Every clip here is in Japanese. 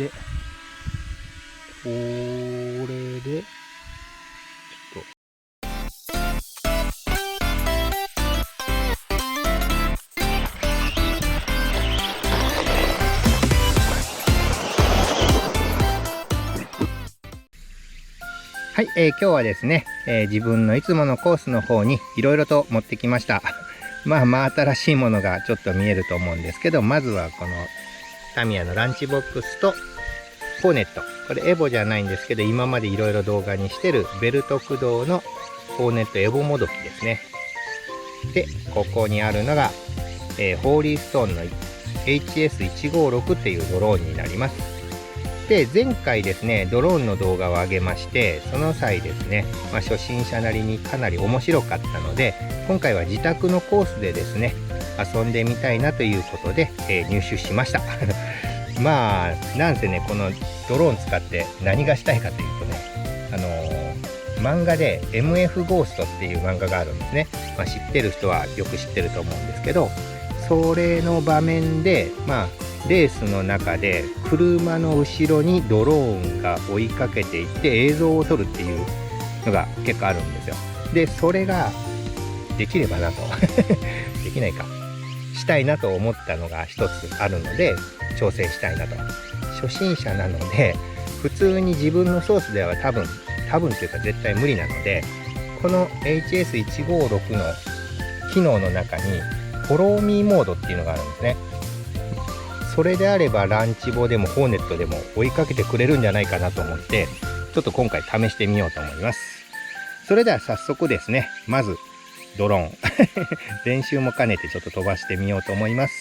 で、これで、ちょっと、はい、今日はですね、自分のいつものコースの方にいろいろと持ってきました。まあ新しいものがちょっと見えると思うんですけど、まずはこのタミヤのランチボックスとホーネット。これエボじゃないんですけど、今までいろいろ動画にしてるベルト駆動のホーネットエボもどきですね。で、ここにあるのが、ホーリーストーンの HS156 っていうドローンになります。で、前回ですね、ドローンの動画を上げまして、その際ですね、初心者なりにかなり面白かったので、今回は自宅のコースでですね、遊んでみたいなということで、入手しました。なんせね、このドローン使って何がしたいかというとね、漫画で MF ゴーストっていう漫画があるんですね。知ってる人はよく知ってると思うんですけど、それの場面で、レースの中で車の後ろにドローンが追いかけていって映像を撮るっていうのが結構あるんですよ。で、それができればなとできないかしたいなと思ったのが一つあるので挑戦したいなと。初心者なので普通に自分のソースでは多分というか絶対無理なので、この HS156 の機能の中にフォローミーモードっていうのがあるんですね。それであればランチボでもホーネットでも追いかけてくれるんじゃないかなと思って、ちょっと今回試してみようと思います。それでは早速ですね、まずドローン練習も兼ねてちょっと飛ばしてみようと思います。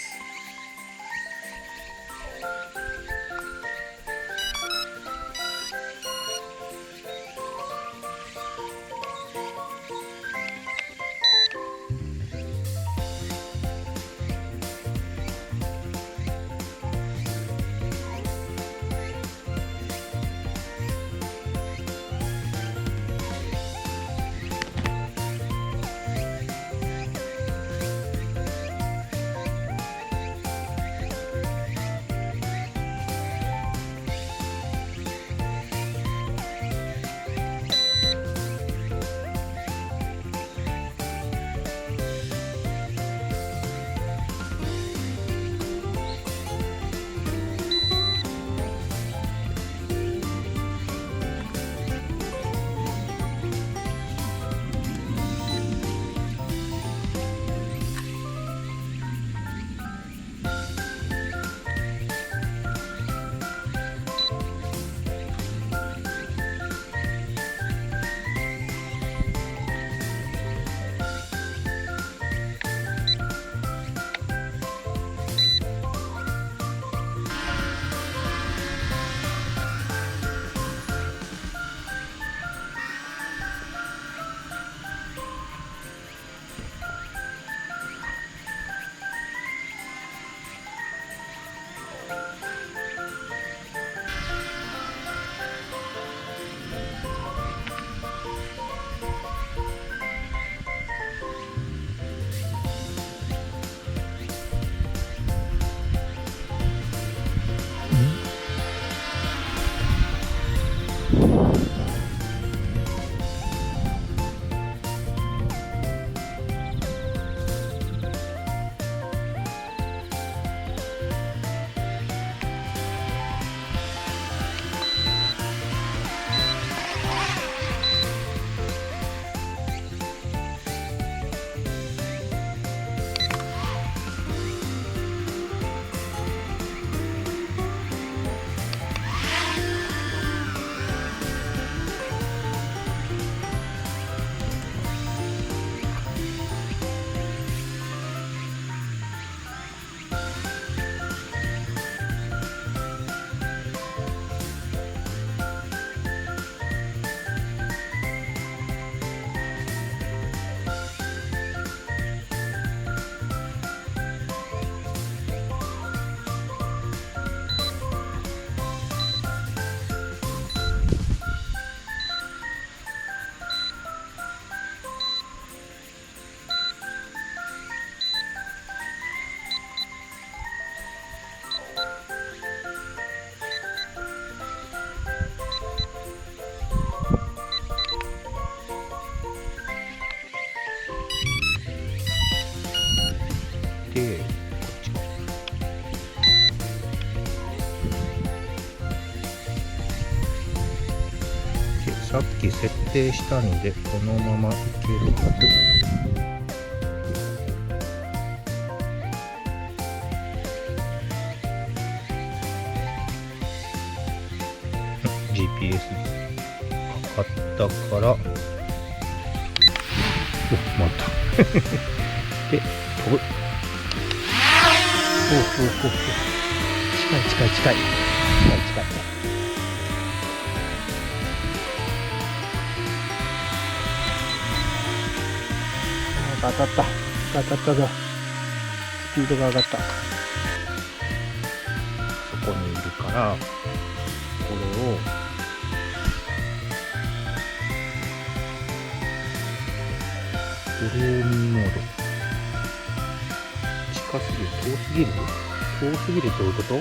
さっき設定したんでこのままいけるはず。GPS かかったから、お、またで、お、近い。当たったぞ。スピードが上がった。そこにいるから、これをフローミーモード。近すぎる、遠すぎるってどういうこと？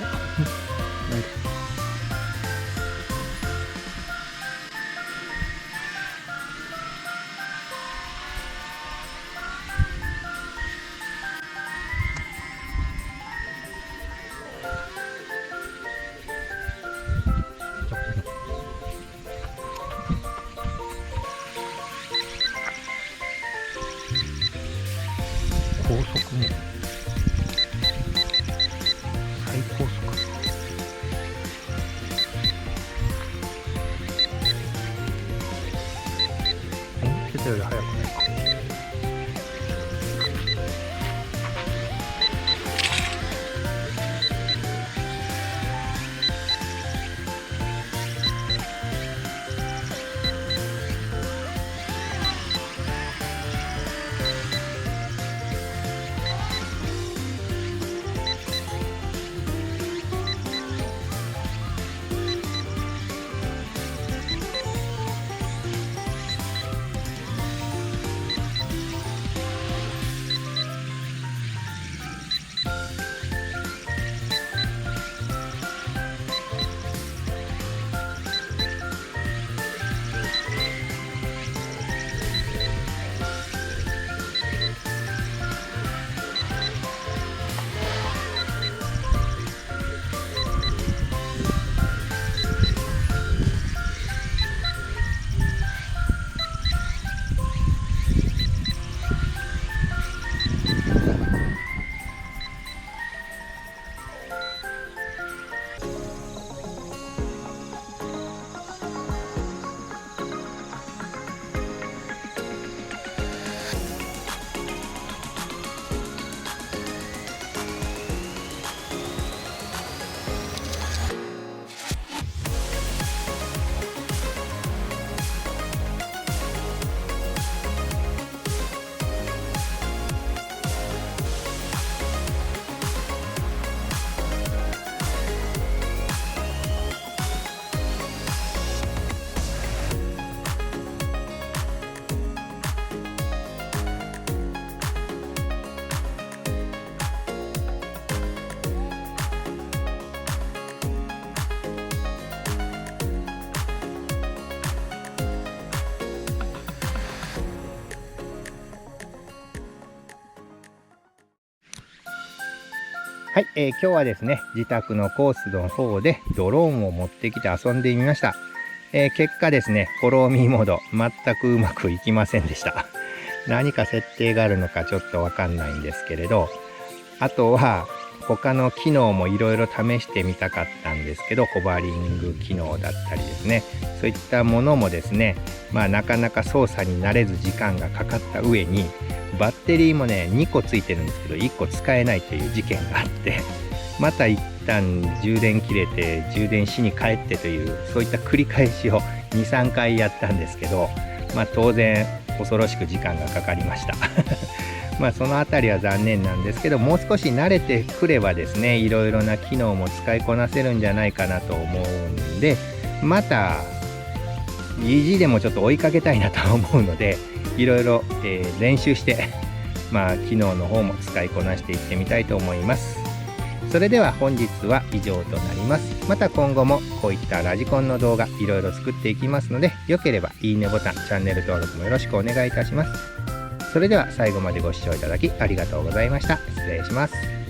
高速も最高速。思ってたより速くないか。はい、今日はですね、自宅のコースの方でドローンを持ってきて遊んでみました。結果ですね、フォローミーモード全くうまくいきませんでした。何か設定があるのかちょっとわかんないんですけれど、あとは他の機能もいろいろ試してみたかったんですけど、ホバリング機能だったりですね、そういったものもですね、なかなか操作に慣れず時間がかかった上に、バッテリーもね2個ついてるんですけど1個使えないという事件があって、また一旦充電切れて充電しに帰ってという、そういった繰り返しを 2,3 回やったんですけど、当然恐ろしく時間がかかりました。そのあたりは残念なんですけど、もう少し慣れてくればですね、いろいろな機能も使いこなせるんじゃないかなと思うんで、また意地でもちょっと追いかけたいなと思うので、いろいろ練習して機能の方も使いこなしていってみたいと思います。それでは本日は以上となります。また今後もこういったラジコンの動画いろいろ作っていきますので、よければいいねボタン、チャンネル登録もよろしくお願いいたします。それでは最後までご視聴いただきありがとうございました。失礼します。